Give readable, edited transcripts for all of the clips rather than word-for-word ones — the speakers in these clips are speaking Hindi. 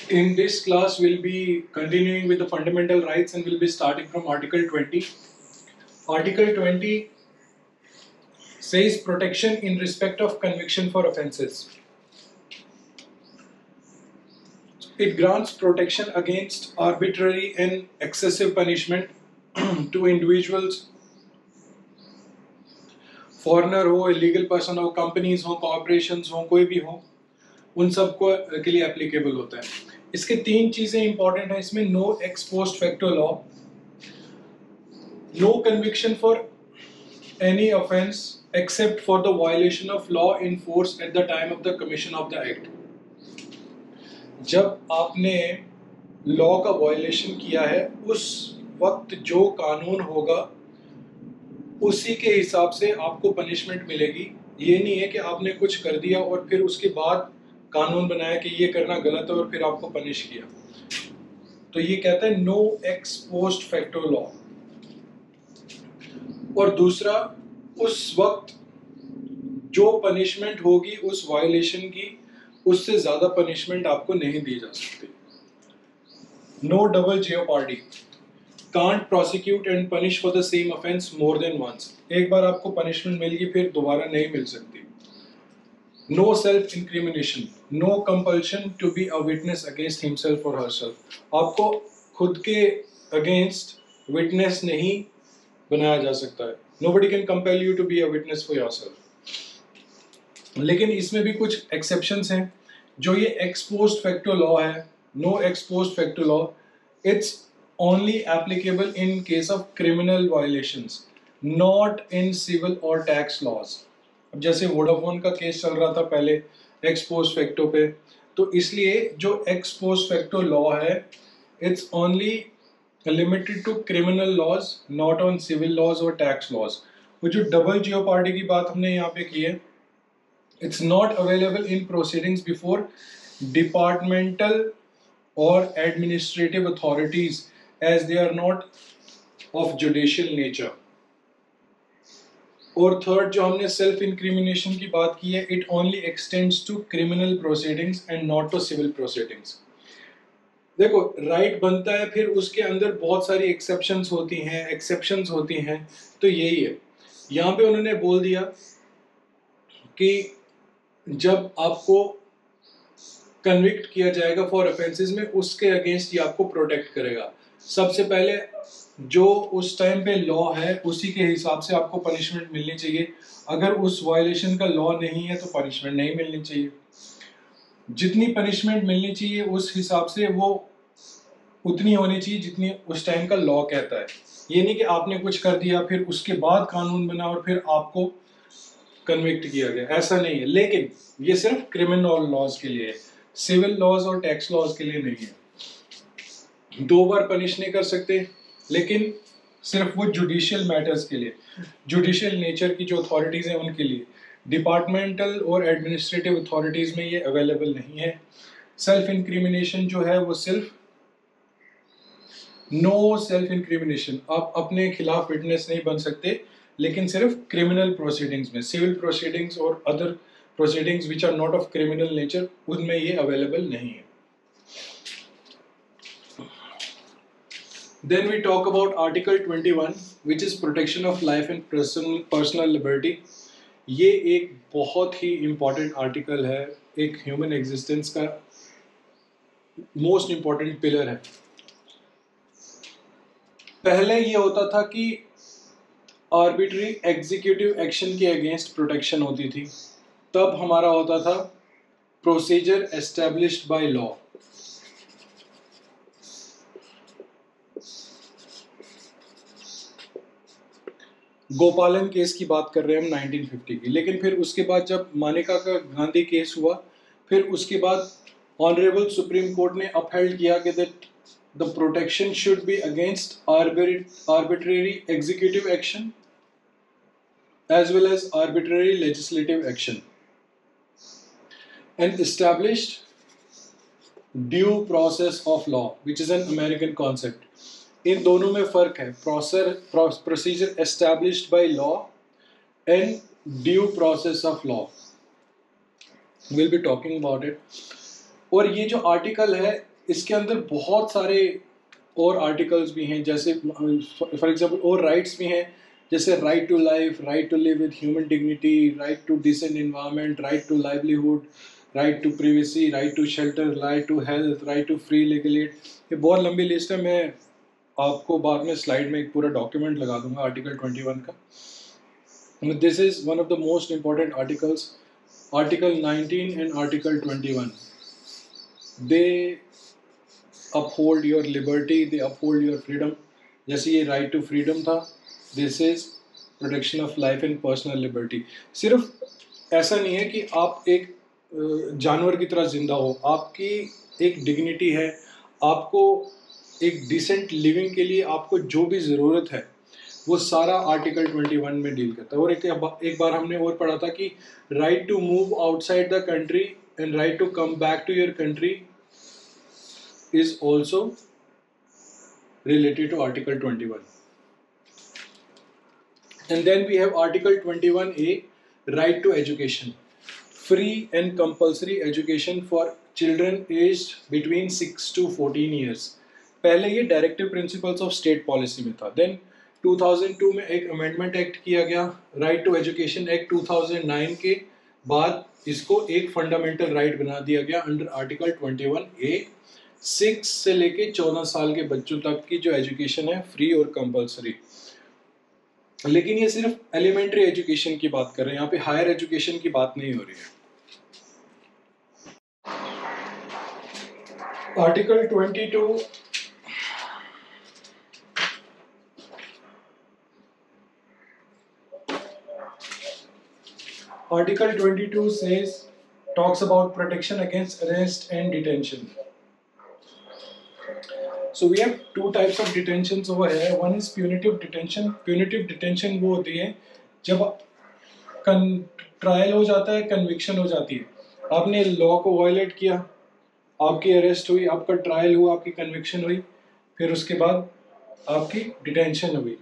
In this class, we'll be continuing with the fundamental rights and we'll be starting from Article 20. Article 20 says protection in respect of conviction for offences. It grants protection against arbitrary and excessive punishment to individuals, foreigner हो, इलीगल पर्सन हो, कंपनीज हो, कॉर्पोरेशंस हो, कोई भी हो, उन सबको के लिए एप्लीकेबल होता है। इसके तीन चीजें इंपॉर्टेंट है इसमें: no ex post facto law, no conviction for any offence except for the violation of law in force at the time of the commission of the act. जब आपने लॉ का वायलेशन किया है उस वक्त जो कानून होगा उसी के हिसाब से आपको पनिशमेंट मिलेगी। ये नहीं है कि आपने कुछ कर दिया और फिर उसके बाद कानून बनाया कि ये करना गलत है और फिर आपको पनिश किया। तो ये कहता है no ex post facto law. और दूसरा, उस वक्त जो पनिशमेंट होगी उस वायलेशन की, उससे ज्यादा पनिशमेंट आपको नहीं दी जा सकती। No double jeopardy, can't prosecute and punish for the same offence more than once. एक बार आपको पनिशमेंट मिल गई फिर दोबारा नहीं मिल सकती। No self incrimination, no compulsion to be a witness against himself और हरसेल्फ। आपको खुद के अगेंस्ट विटनेस नहीं बनाया जा सकता है। Nobody can compel you to be a witness for yourself. लेकिन इसमें भी कुछ एक्सेप्शंस हैं। जो ये एक्स पोस्ट फैक्टो लॉ है, no ex post facto law, it's only applicable in case of criminal violations, not in civil or tax laws। अब जैसे वोडाफोन का केस चल रहा था पहले एक्स पोस्ट फैक्टो पे, तो इसलिए जो एक्स पोस्ट फैक्टो लॉ है it's only limited to criminal laws, not on civil laws और टैक्स लॉज। वो जो डबल जियोपार्डी की बात हमने यहाँ पे की है, it's not available in proceedings before departmental और administrative authorities as they are not of judicial nature। और थर्ड जो हमने सेल्फ इंक्रिमिनेशन की बात की है, it only extends to criminal proceedings and not to civil proceedings. देखो, राइट बनता है फिर उसके अंदर बहुत सारी एक्सेप्शंस होती हैं, तो यही है। यहाँ पे उन्होंने बोल दिया कि जब आपको कन्विक्ट किया जाएगा फॉर ऑफेंसेस में, उसके अगेंस्ट ये आपको प्रोटेक्ट करेगा। सबसे पहले जो उस टाइम पे लॉ है उसी के हिसाब से आपको पनिशमेंट मिलनी चाहिए। अगर उस वायलेशन का लॉ नहीं है तो पनिशमेंट नहीं मिलनी चाहिए। जितनी पनिशमेंट मिलनी चाहिए उस हिसाब से वो उतनी होनी चाहिए जितनी उस टाइम का लॉ कहता है। ये नहीं कि आपने कुछ कर दिया फिर उसके बाद कानून बना और फिर आपको कन्विक्ट किया गया, ऐसा नहीं है। लेकिन ये सिर्फ क्रिमिनल लॉज के लिए है, सिविल लॉज और टैक्स लॉज के लिए नहीं है। दो बार पनिश नहीं कर सकते, लेकिन सिर्फ वो जुडिशियल मैटर्स के लिए, जुडिशियल नेचर की जो अथॉरिटीज़ हैं उनके लिए। डिपार्टमेंटल और एडमिनिस्ट्रेटिव अथॉरिटीज़ में ये अवेलेबल नहीं है। सेल्फ इंक्रिमिनेशन जो है वो सिर्फ नो सेल्फ इंक्रिमिनेशन, आप अपने खिलाफ विटनेस नहीं बन सकते, लेकिन सिर्फ क्रिमिनल प्रोसीडिंग्स में, सिविल प्रोसीडिंग्स और other proceedings which are not of criminal nature, उनमें ये अवेलेबल नहीं है। Then we talk about Article 21, which is protection of life and personal liberty। ये एक बहुत ही इम्पॉर्टेंट आर्टिकल है, एक ह्यूमन एग्जिस्टेंस का मोस्ट इम्पॉर्टेंट पिलर है। पहले ये होता था कि आर्बिट्री एग्जीक्यूटिव एक्शन के अगेंस्ट प्रोटेक्शन होती थी, तब हमारा होता था प्रोसीजर एस्टेब्लिश्ड बाय लॉ। गोपालन केस की बात कर रहे हैं हम 1950 की। लेकिन फिर उसके बाद जब मानेका का गांधी केस हुआ, फिर उसके बाद ऑनरेबल सुप्रीम कोर्ट ने अपहेल्ड किया कि that the protection should be against arbitrary executive action as well as arbitrary legislative action and established due process of law, which is an American concept। इन दोनों में फर्क है, procedure established by law and due process of law. Will be talking about it. और ये जो आर्टिकल है इसके अंदर बहुत सारे और आर्टिकल्स भी हैं, जैसे फॉर एग्जांपल और राइट्स भी हैं, जैसे right to life, right to live with human dignity, right to decent environment, right to livelihood, right to privacy, right to shelter, right to health, right to free legal aid. ये बहुत लंबी लिस्ट है, मैं आपको बाद में स्लाइड में एक पूरा डॉक्यूमेंट लगा दूंगा आर्टिकल 21 का। This is one of the most important articles, article 19 and article 21। They uphold your liberty, they uphold your freedom। जैसे ये right to freedom था, this is protection of life and personal liberty। सिर्फ ऐसा नहीं है कि आप एक जानवर की तरह जिंदा हो, आपकी एक डिग्निटी है, आपको एक डिसेंट लिविंग के लिए आपको जो भी ज़रूरत है वो सारा आर्टिकल 21 में डील करता है। और एक बार हमने और पढ़ा था कि right to move outside the country and right to come back to your country is also related to Article 21. And then we have Article 21A, right to education, free and compulsory education for children aged between 6 to 14 years। पहले ये directive principles of state policy में था। देन 2002 में एक अमेंडमेंट एक्ट किया गया, राइट टू एजुकेशन एक्ट 2009 के बाद इसको एक फंडामेंटल राइट बना दिया गया अंडर आर्टिकल 21A। 6 से लेके 14 साल के बच्चों तक की जो एजुकेशन है फ्री और कंपलसरी। लेकिन ये सिर्फ एलिमेंट्री एजुकेशन की बात कर रहे हैं, यहाँ पे हायर एजुकेशन की बात नहीं हो रही है। Article 22 Article 22 says, talks about protection against arrest and detention। So we have two types of detentions over here। One is punitive detention। Punitive detention वो होती है जब ट्रायल हो जाता है, कन्विक्शन हो जाती है, आपने लॉ को वायलेट किया, आपकी अरेस्ट हुई, आपका ट्रायल हुआ, आपकी कन्विक्शन हुई, फिर उसके बाद आपकी डिटेंशन हुई।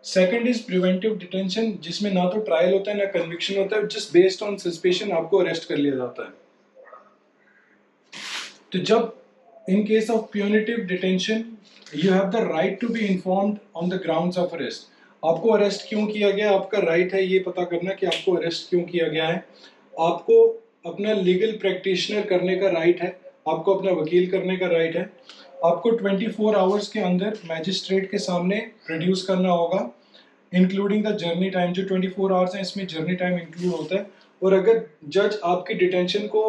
सेकंड इज प्रिवेंटिव डिटेंशन, जिसमें ना तो ट्रायल होता है ना कन्विक्शन होता है, जस्ट बेस्ड ऑन सस्पेशन आपको अरेस्ट कर लिया जाता है। तो जब in case of punitive detention you have the right to be informed on the grounds of arrest। आपको अरेस्ट क्यों किया गया, आपका राइट है ये पता करना कि आपको अरेस्ट क्यों किया गया है। आपको अपना लीगल प्रैक्टिशनर करने का राइट है, आपको अपना वकील करने का राइट है, आपको 24 आवर्स के अंदर मैजिस्ट्रेट के सामने प्रोड्यूस करना होगा, इंक्लूडिंग द जर्नी टाइम। जो 24 आवर्स है इसमें जर्नी टाइम इंक्लूड होता है। और अगर जज आपकी डिटेंशन को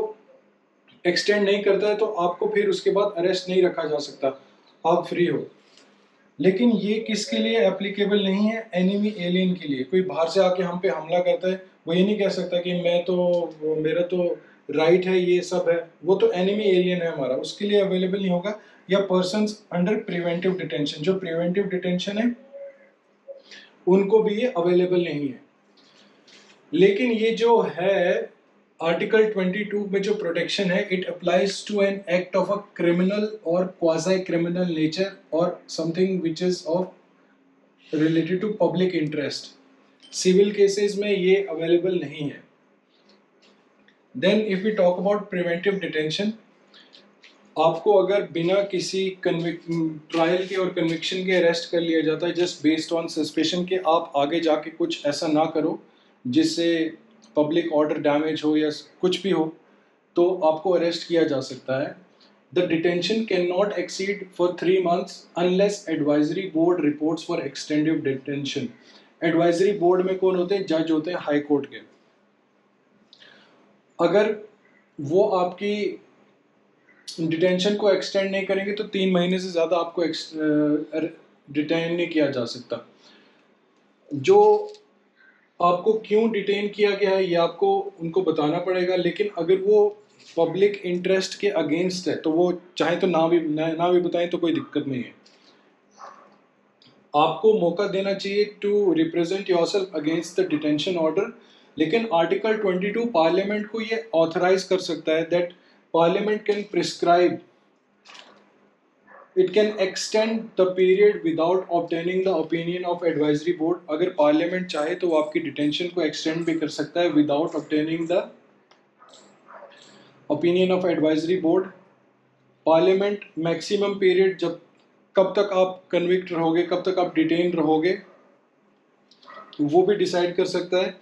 एक्सटेंड नहीं करता है तो आपको फिर उसके बाद अरेस्ट नहीं रखा जा सकता, आप फ्री हो। लेकिन ये किसके लिए एप्लीकेबल नहीं है, एनिमी एलियन के लिए। कोई बाहर से आके हम पे हमला करता है, वो ये नहीं कह सकता कि मेरा तो राइट है, ये सब है, वो तो एनिमी एलियन है हमारा, उसके लिए अवेलेबल नहीं होगा। या पर्सन्स अंडर प्रिवेंटिव डिटेंशन, जो प्रिवेंटिव डिटेंशन है उनको भी ये अवेलेबल नहीं है। लेकिन ये जो है आर्टिकल 22 में जो प्रोटेक्शन है, it applies to an act of a criminal और क्वाजी क्रिमिनल नेचर और something which is of related to public interest. Civil cases में ये अवेलेबल नहीं है। Then if we talk about preventive detention, आपको अगर बिना किसी ट्रायल के और कन्विक्शन के अरेस्ट कर लिया जाता है जस्ट बेस्ड ऑन सस्पेशन के आप आगे जाके कुछ ऐसा ना करो जिससे पब्लिक ऑर्डर डैमेज हो या कुछ भी हो, तो आपको अरेस्ट किया जा सकता है। The detention can not exceed for 3 months unless advisory board reports for extended detention. Advisory board में कौन होते हैं, जज होते हैं हाई कोर्ट के। अगर वो आपकी डिटेंशन को एक्सटेंड नहीं करेंगे तो 3 महीने से ज़्यादा आपको डिटेन नहीं किया जा सकता। जो आपको क्यों डिटेन किया गया है ये आपको उनको बताना पड़ेगा, लेकिन अगर वो पब्लिक इंटरेस्ट के अगेंस्ट है तो वो चाहे तो ना भी बताएं तो कोई दिक्कत नहीं है। आपको मौका देना चाहिए to represent yourself against the detention order. लेकिन आर्टिकल 22 पार्लियामेंट को ये ऑथराइज कर सकता है that parliament can prescribe, it can extend the period without obtaining the opinion of advisory board. अगर पार्लियामेंट चाहे तो वो आपकी डिटेंशन को एक्सटेंड भी कर सकता है without obtaining the opinion of advisory board. Parliament maximum period जब कब तक आप कन्विक्ट रहोगे, कब तक आप डिटेन रहोगे, वो भी डिसाइड कर सकता है।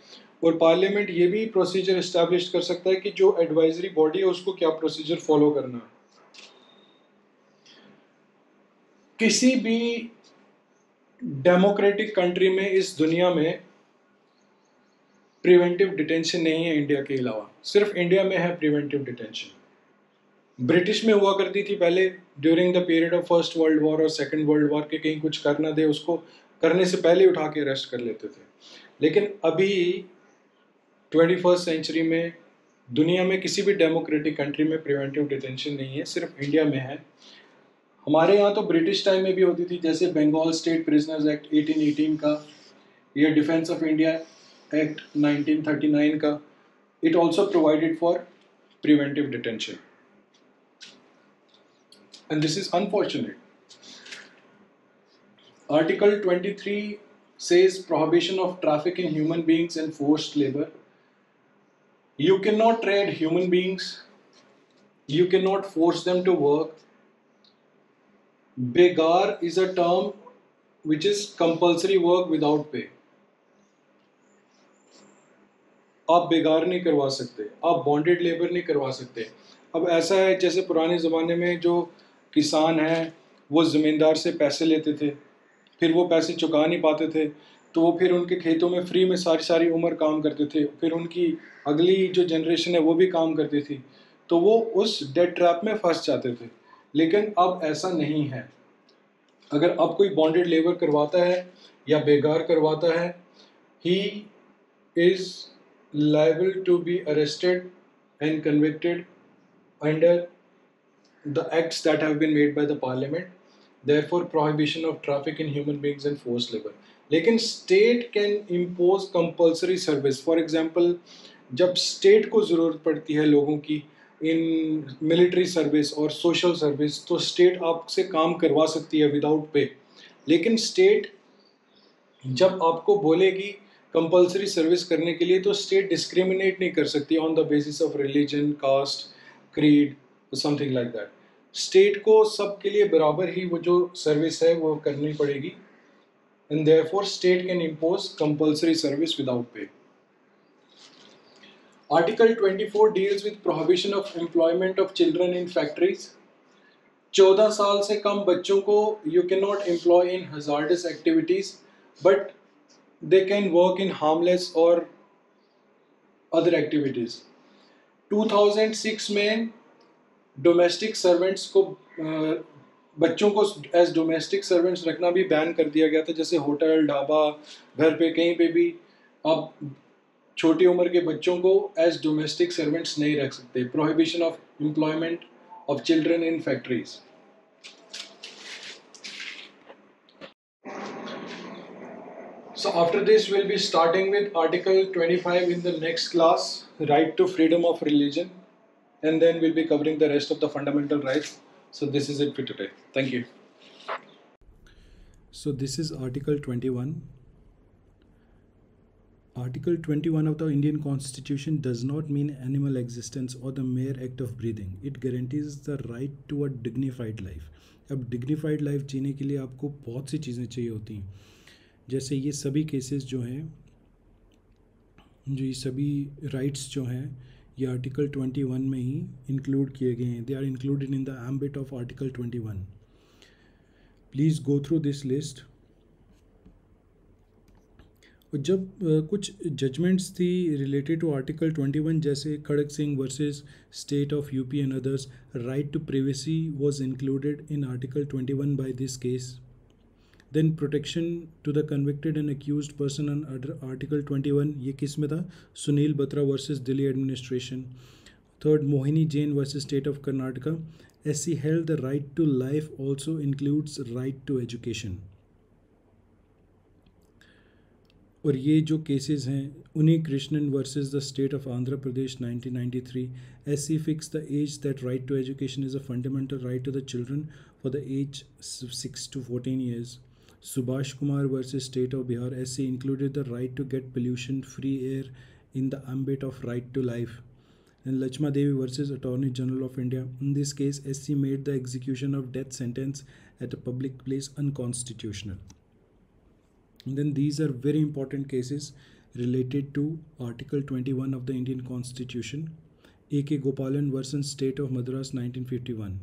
और पार्लियामेंट ये भी प्रोसीजर इस्टेब्लिश कर सकता है कि जो एडवाइजरी बॉडी है उसको क्या प्रोसीजर फॉलो करना है। किसी भी डेमोक्रेटिक कंट्री में इस दुनिया में प्रिवेंटिव डिटेंशन नहीं है इंडिया के अलावा, सिर्फ इंडिया में है प्रिवेंटिव डिटेंशन। ब्रिटिश में हुआ करती थी पहले during the period of first world war और सेकंड वर्ल्ड वॉर के, कहीं कुछ करना दे उसको करने से पहले उठा के अरेस्ट कर लेते थे। लेकिन अभी 21st सेंचुरी में दुनिया में किसी भी डेमोक्रेटिक कंट्री में प्रिवेंटिव डिटेंशन नहीं है, सिर्फ इंडिया में है। हमारे यहाँ तो ब्रिटिश टाइम में भी होती थी, जैसे बंगाल स्टेट प्रिजनर्स एक्ट 1818 का, या डिफेंस ऑफ इंडिया एक्ट 1939 का, it also provided for preventive detention and this is unfortunate. Article 23 says prohibition of traffic in human beings and forced labor. You cannot trade human beings, you cannot force them to work. Begar is a term which is compulsory work without pay. आप बेगार नहीं करवा सकते, आप बॉन्डेड लेबर नहीं करवा सकते। अब ऐसा है जैसे पुराने ज़माने में जो किसान हैं वो ज़मींदार से पैसे लेते थे, फिर वो पैसे चुका नहीं पाते थे, तो वो फिर उनके खेतों में फ्री में सारी सारी उम्र काम करते थे, फिर उनकी अगली जो जनरेशन है वो भी काम करती थी, तो वो उस डेट ट्रैप में फंस जाते थे। लेकिन अब ऐसा नहीं है। अगर अब कोई बॉन्डेड लेबर करवाता है या बेगार करवाता है, he is liable to be arrested and convicted under the acts that have been made by the parliament. Therefore, prohibition of traffic in human beings and forced labor. लेकिन state can impose compulsory service. For example, जब state को ज़रूरत पड़ती है लोगों की इन मिलिट्री सर्विस और सोशल सर्विस, तो state आपसे काम करवा सकती है विदाउट पे। लेकिन state जब आपको बोलेगी कंपलसरी सर्विस करने के लिए, तो स्टेट डिस्क्रिमिनेट नहीं कर सकती on the basis of religion, caste, creed, something like that. State को सबके लिए बराबर ही वो जो सर्विस है वो करनी पड़ेगी, and therefore state can impose compulsory service without pay. Article 24 deals with prohibition of employment of children in factories. 14 साल से कम बच्चों को you can not employ in hazardous activities, but they can work in harmless or other activities. 2006 में डोमेस्टिक सर्वेंट्स को बच्चों को एज डोमेस्टिक सर्वेंट्स रखना भी बैन कर दिया गया था। जैसे होटल, ढाबा, घर पे कहीं पे भी आप छोटी उम्र के बच्चों को एज डोमेस्टिक सर्वेंट्स नहीं रख सकते। Prohibition of employment of children in factories. So after this we'll be starting with Article 25 in the next class, right to freedom of religion, and then we'll be covering the rest of the fundamental rights. So this is it for today. Thank you. So this is Article 21. Article 21 of the Indian Constitution does not mean animal existence or the mere act of breathing. It guarantees the right to a dignified life. अब dignified life जीने के लिए आपको बहुत सी चीज़ें चाहिए होती हैं, जैसे ये सभी केसेस जो हैं, जो ये सभी राइट्स जो हैं, ये आर्टिकल 21 में ही इंक्लूड किए गए हैं। They are included in the ambit of article 21। Please go through this list. और जब कुछ जजमेंट्स थी रिलेटेड टू आर्टिकल 21, जैसे Kharak Singh versus state of UP and others, right to privacy was included in article 21 by this case. Then protection to the convicted and accused person under article 21, ये किस में था? Sunil Batra versus Delhi administration. Third, Mohini Jain versus state of Karnataka, SC held the right to life also includes right to education. और ये जो केसेस हैं, उन्हीं Krishnan versus the state of Andhra Pradesh 1993, SC fixed the age that right to education is a fundamental right to the children for the age 6 to 14 years. Subhash Kumar versus State of Bihar, SC included the right to get pollution free air in the ambit of right to life. And Lachma Devi versus Attorney General of India. In this case, SC made the execution of death sentence at a public place unconstitutional. And then these are very important cases related to Article 21 of the Indian Constitution. A.K. Gopalan versus State of Madras 1951.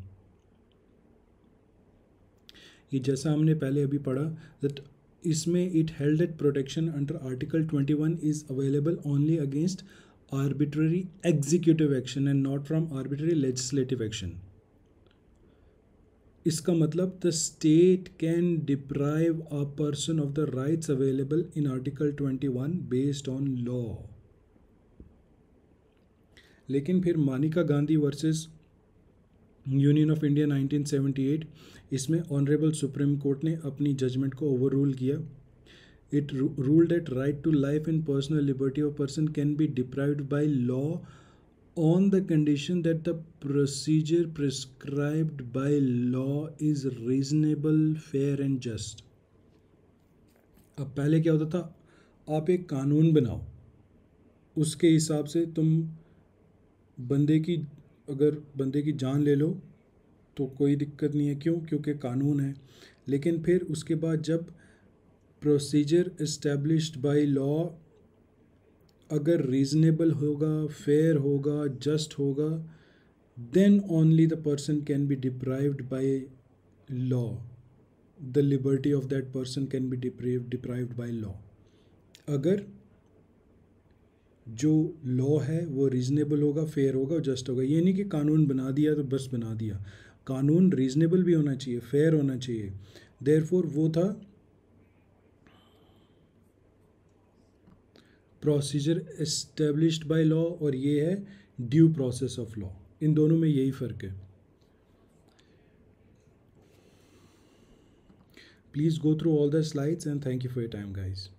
ये जैसा हमने पहले अभी पढ़ा that इसमें it held that protection under Article 21 is available only against arbitrary executive action and not from arbitrary legislative action. इसका मतलब the state can deprive a person of the rights available in Article 21 based on law. लेकिन फिर Maneka Gandhi versus union of India 1978, इसमें ऑनरेबल सुप्रीम कोर्ट ने अपनी जजमेंट को ओवर रूल किया. It ruled that right to life and personal liberty of person can be deprived by law on the condition that the procedure prescribed by law is reasonable, fair and just. अब पहले क्या होता था, आप एक कानून बनाओ, उसके हिसाब से तुम अगर बंदे की जान ले लो तो कोई दिक्कत नहीं है. क्यों? क्योंकि कानून है. लेकिन फिर उसके बाद जब प्रोसीजर इस्टेब्लिश्ड बाय लॉ अगर रीजनेबल होगा, फेयर होगा, जस्ट होगा, then only the person can be deprived by law. The liberty of that person can be deprived by law. अगर जो लॉ है वो रीजनेबल होगा, फेयर होगा, जस्ट होगा. ये नहीं कि कानून बना दिया तो बस बना दिया. कानून रीजनेबल भी होना चाहिए, फेयर होना चाहिए. देयरफॉर वो था प्रोसीजर एस्टेब्लिश्ड बाय लॉ और ये है ड्यू प्रोसेस ऑफ लॉ. इन दोनों में यही फ़र्क है. Please go through all the slides and thank you for your time, guys.